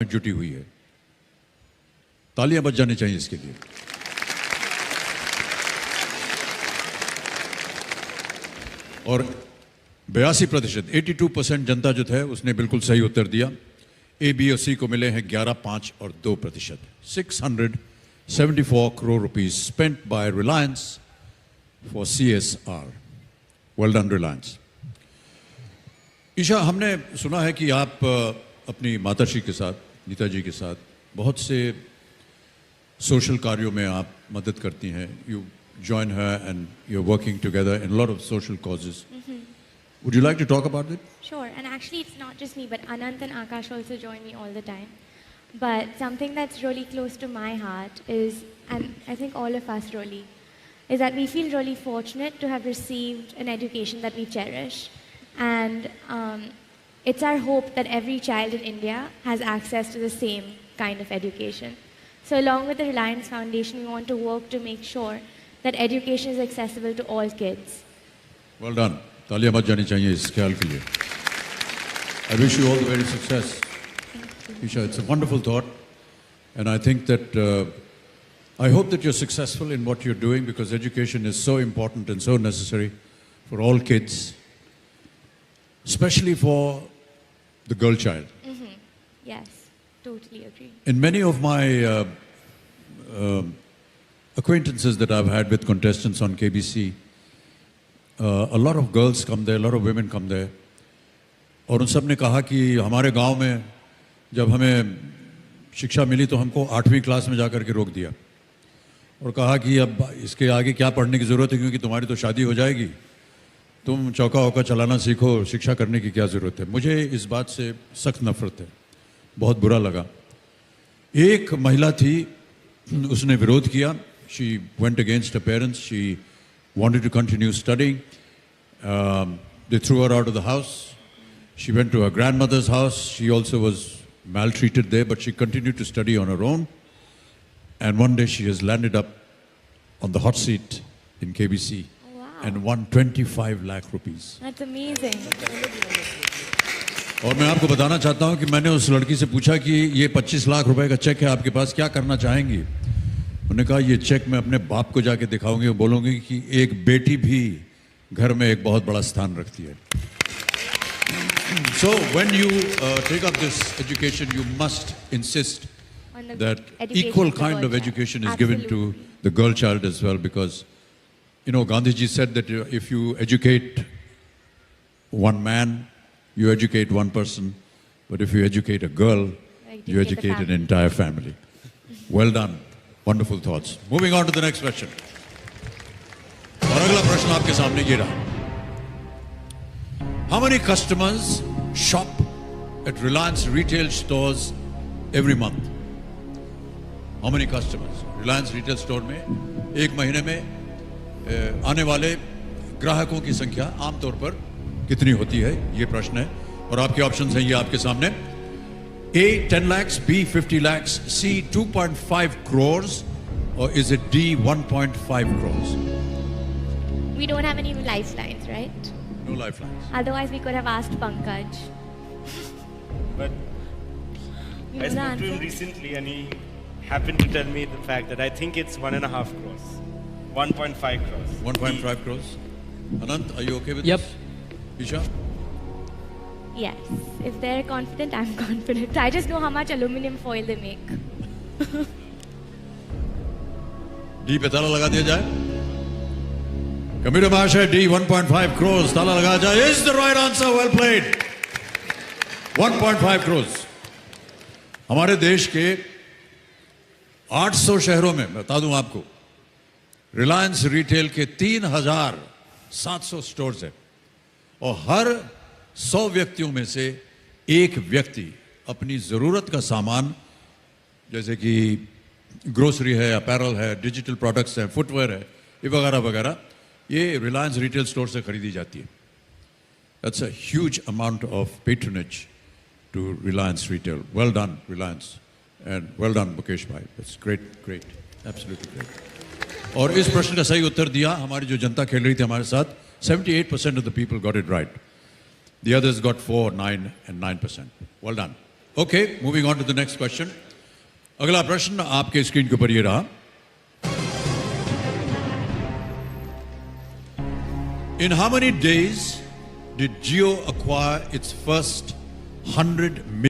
जुटी हुई है। तालियां बज जानी चाहिए इसके लिए। और 82%, 82% जनता जो है उसने बिल्कुल सही उत्तर दिया। ए, बी और सी को मिले हैं 11, 5 और 2%। 674 crore rupees spent by Reliance for CSR. Well done, Reliance. Isha, हमने सुना है कि आप अपनी माताश्री के साथ, नीताजी के साथ बहुत से सोशल कार्यों में आप मदद करती हैं. You join her and you're working together in a lot of social causes. Would you like to talk about it? Sure, and actually it's not just me, but Anant and Akash also join me all the time. But something that's really close to my heart is, and I think all of us really, is that we feel really fortunate to have received an education that we cherish. And it's our hope that every child in India has access to the same kind of education. So along with the Reliance Foundation, we want to work to make sure that education is accessible to all kids. Well done. तालियां बज जानी चाहिए इस ख्याल के लिए. I wish you all the very success. Isha, it's a wonderful thought, and I think that I hope that you're successful in what you're doing, because education is so important and so necessary for all kids, especially for the girl child. Yes, totally agree. In many of my acquaintances that I've had with contestants on KBC, a lot of girls come there, a lot of women come there, और उन सब ने कहा कि हमारे गांव में जब हमें शिक्षा मिली तो हमको 8वीं क्लास में जाकर के रोक दिया और कहा कि अब इसके आगे क्या पढ़ने की ज़रूरत है, क्योंकि तुम्हारी तो शादी हो जाएगी, तुम चौका वौका चलाना सीखो, शिक्षा करने की क्या ज़रूरत है. मुझे इस बात से सख्त नफरत है, बहुत बुरा लगा. एक महिला थी, उसने विरोध किया. She went against her parents. She wanted to continue studying. They threw her out of the house. She went to her grandmother's house. She also was maltreated there, but she continued to study on her own. And one day she has landed up on the hot seat in KBC. Wow. And won 25 lakh rupees. That's amazing. और मैं आपको बताना चाहता हूं कि मैंने उस लड़की से पूछा कि ये 25 लाख रुपए का चेक है आपके पास, क्या करना चाहेंगी. उन्होंने कहा ये चेक मैं अपने बाप को जाके दिखाऊंगी और बोलूंगी कि एक बेटी भी घर में एक बहुत बड़ा स्थान रखती है. So when you take up this education, you must insist that equal kind of education is given to the girl child as well, because you know Gandhiji said that if you educate one man, you educate one person, but if you educate a girl, you educate an entire family. Well done. Wonderful thoughts. Moving on to the next question. और अगला प्रश्न आपके सामने ये रहा. How many customers shop at Reliance retail stores every month? How many customers? Reliance retail store में एक महीने में आने वाले ग्राहकों की संख्या आमतौर पर कितनी होती है, ये प्रश्न है. और आपके ऑप्शंस हैं ये आपके सामने. A, 10 lakhs, B, 50 lakhs, C, 2.5 crores, or is it D, 1.5 crores? We don't have any lifelines, right? No lifelines. Otherwise, we could have asked Pankaj. But You I know the spoke to him answer? recently and he happened to tell me the fact that I think it's 1.5 crores. 1.5 crores. 1.5 crores. Anant, are you okay with Yep. this? Isha? Yes. If they're confident, I'm confident. I just know how much aluminum foil they make. D पे ताला लगा दिया जाए. Computer Bhasha, D, 1.5 crores. ताला लगा जाए. Is the right answer. Well played. 1.5 crores. हमारे देश के 800 शहरों में, बता दूं आपको, रिलायंस रिटेल के 3,700 स्टोर्स हैं. और हर 100 व्यक्तियों में से एक व्यक्ति अपनी ज़रूरत का सामान, जैसे कि ग्रोसरी है, अपैरल है, डिजिटल प्रोडक्ट्स हैं, फुटवेयर है, ये वगैरह वगैरह, ये रिलायंस रिटेल स्टोर से खरीदी जाती है. That's a huge amount of patronage to Reliance Retail. Well done, Reliance. And well done, Mukesh bhai. That's great, great. Absolutely great. और इस प्रश्न का सही उत्तर दिया हमारी जो जनता खेल रही थी हमारे साथ, 78% of the people got it right. The others got 4, 9 and 9%. Well done. Okay, moving on to the next question. अगला प्रश्न आपके स्क्रीन के ऊपर ये रहा. In how many days did Jio acquire its first 100 million